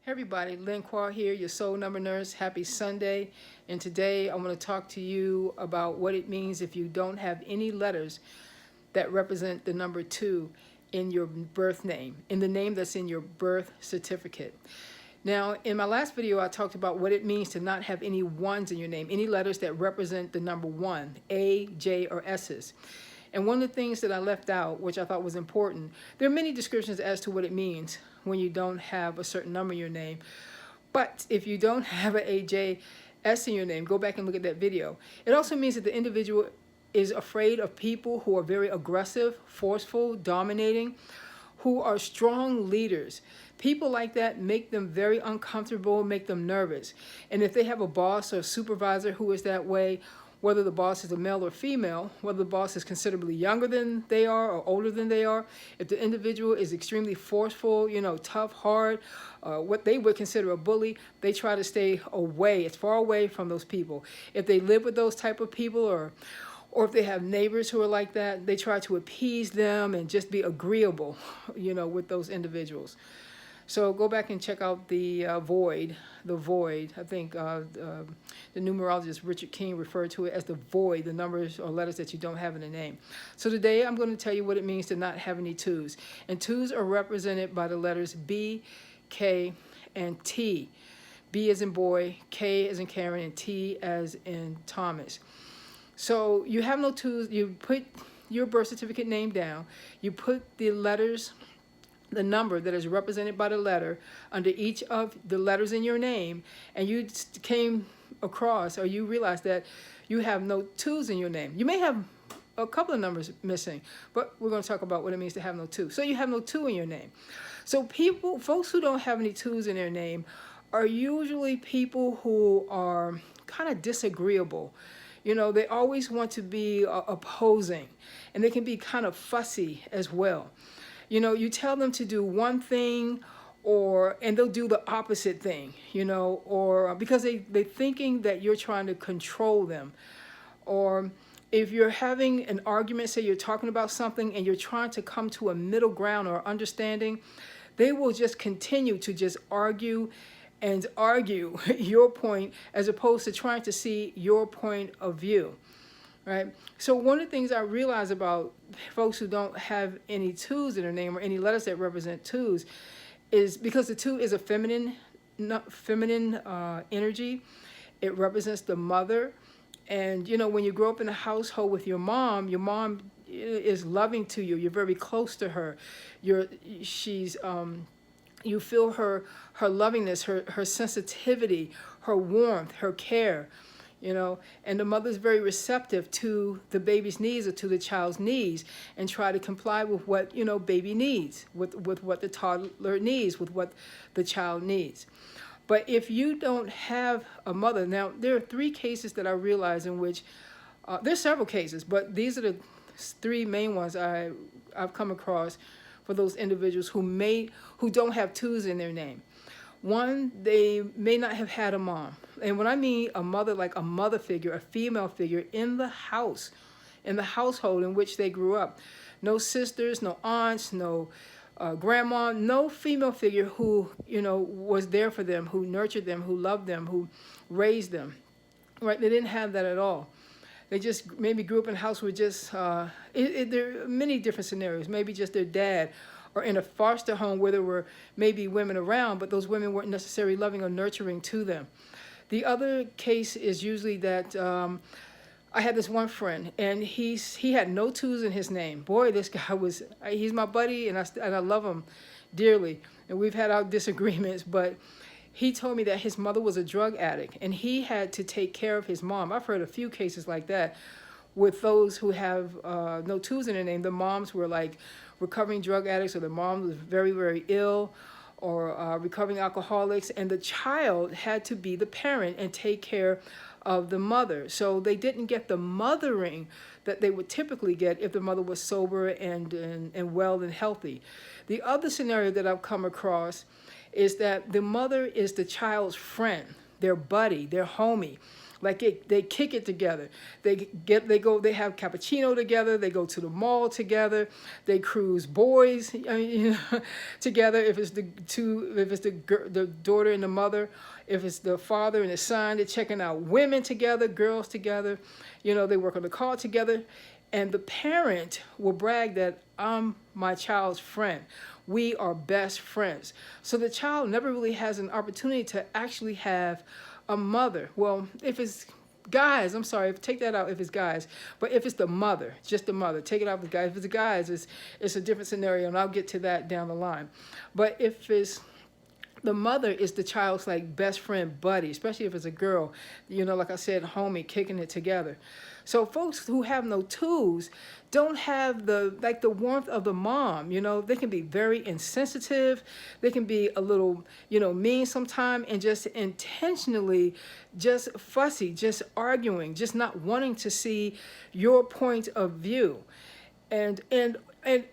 Hey everybody, Lynn Quar here, your soul number nurse. Happy Sunday. And today I want to talk to you about what it means if you don't have any letters that represent the number 2 in your birth name, in the name that's in your birth certificate. Now, in my last video, I talked about what it means to not have any ones in your name, any letters that represent the number 1, A, J, or S's. And one of the things that I left out, which I thought was important, there are many descriptions as to what it means when you don't have a certain number in your name. But if you don't have an A, J, S in your name, go back and look at that video. It also means that the individual is afraid of people who are very aggressive, forceful, dominating, who are strong leaders. People like that make them very uncomfortable, make them nervous. And if they have a boss or a supervisor who is that way, whether the boss is a male or female, whether the boss is considerably younger than they are or older than they are, if the individual is extremely forceful, tough, hard, what they would consider a bully, they try to stay away, as far away from those people. If they live with those type of people or if they have neighbors who are like that, they try to appease them and just be agreeable, with those individuals. So go back and check out the void. I think the numerologist Richard King referred to it as the void, the numbers or letters that you don't have in a name. So today I'm going to tell you what it means to not have any 2s. And 2s are represented by the letters B, K, and T. B as in boy, K as in Karen, and T as in Thomas. So you have no 2s. You put your birth certificate name down. You put the letters, the number that is represented by the letter under each of the letters in your name, and you came across, or you realized that you have no 2s in your name. You may have a couple of numbers missing, but we're going to talk about what it means to have no 2. So you have no 2 in your name. So folks who don't have any 2s in their name are usually people who are kind of disagreeable. They always want to be opposing, and they can be kind of fussy as well. You tell them to do one thing and they'll do the opposite thing, or because they're thinking that you're trying to control them. Or if you're having an argument, say you're talking about something and you're trying to come to a middle ground or understanding, they will just continue to just argue and argue your point as opposed to trying to see your point of view. Right? So one of the things I realize about folks who don't have any 2s in their name or any letters that represent 2s is because the 2 is a feminine energy. It represents the mother. And, when you grow up in a household with your mom is loving to you. You're very close to her. You feel her lovingness, her sensitivity, her warmth, her care. And the mother's very receptive to the baby's needs or to the child's needs and try to comply with what, baby needs, with what the toddler needs, with what the child needs. But if you don't have a mother, now there are 3 cases that I realize in which, there's several cases, but these are the 3 main ones I've come across for those individuals who don't have 2s in their name. One, they may not have had a mom. And when I mean a mother, like a mother figure, a female figure in the house, in the household in which they grew up. No sisters, no aunts, no grandma, no female figure who, was there for them, who nurtured them, who loved them, who raised them. Right? They didn't have that at all. They just maybe grew up in a house with just, there are many different scenarios. Maybe just their dad, or in a foster home where there were maybe women around, but those women weren't necessarily loving or nurturing to them. The other case is usually that I had this one friend, and he had no 2s in his name. Boy, this guy he's my buddy, and I love him dearly. And we've had our disagreements, but he told me that his mother was a drug addict, and he had to take care of his mom. I've heard a few cases like that with those who have no 2s in their name. The moms were like recovering drug addicts, or the mom was very, very ill, or recovering alcoholics, and the child had to be the parent and take care of the mother. So they didn't get the mothering that they would typically get if the mother was sober and well and healthy. The other scenario that I've come across is that the mother is the child's friend. their buddy, their homie. Like they kick it together. They have cappuccino together. They go to the mall together. They cruise boys, together. If it's the daughter and the mother, if it's the father and the son, they're checking out women together, girls together. They work on the car together. And the parent will brag that I'm my child's friend. We are best friends. So the child never really has an opportunity to actually have a mother. Well, if it's guys, I'm sorry, take that out if it's guys. But if it's the mother, just the mother, take it out with guys. If it's the guys, it's a different scenario, and I'll get to that down the line. But if it's the mother is the child's like best friend buddy, especially if it's a girl, like I said, homie, kicking it together. So folks who have no twos don't have the warmth of the mom. They can be very insensitive. They can be a little, mean sometimes, and just intentionally just fussy, just arguing, just not wanting to see your point of view. And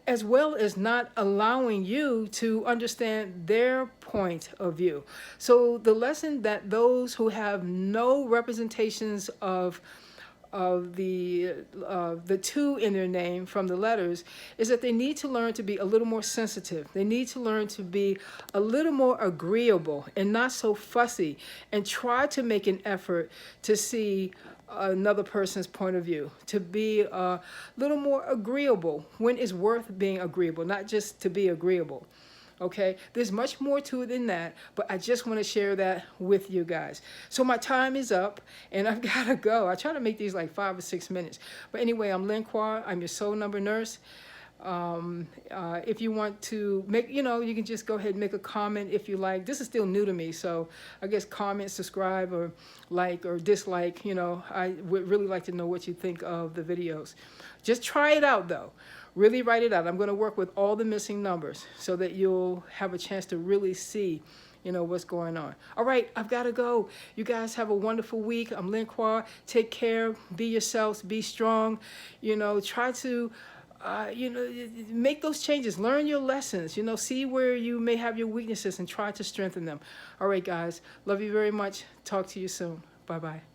as well as not allowing you to understand their point of view. So the lesson that those who have no representations of the two in their name from the letters is that they need to learn to be a little more sensitive. They need to learn to be a little more agreeable and not so fussy, and try to make an effort to see another person's point of view, to be a little more agreeable when it's worth being agreeable, not just to be agreeable. Okay, there's much more to it than that, but I just want to share that with you guys. So my time is up, and I've got to go. I try to make these like 5 or 6 minutes. But anyway, I'm Lynn Qua. I'm your soul number nurse. If you want to make, you can just go ahead and make a comment if you like. This is still new to me, so I guess comment, subscribe, or like or dislike. I would really like to know what you think of the videos. Just try it out, though. Really write it out. I'm going to work with all the missing numbers so that you'll have a chance to really see, what's going on. All right, I've got to go. You guys have a wonderful week. I'm Lynn Qua. Take care. Be yourselves. Be strong. Try to, make those changes. Learn your lessons. See where you may have your weaknesses and try to strengthen them. All right, guys. Love you very much. Talk to you soon. Bye-bye.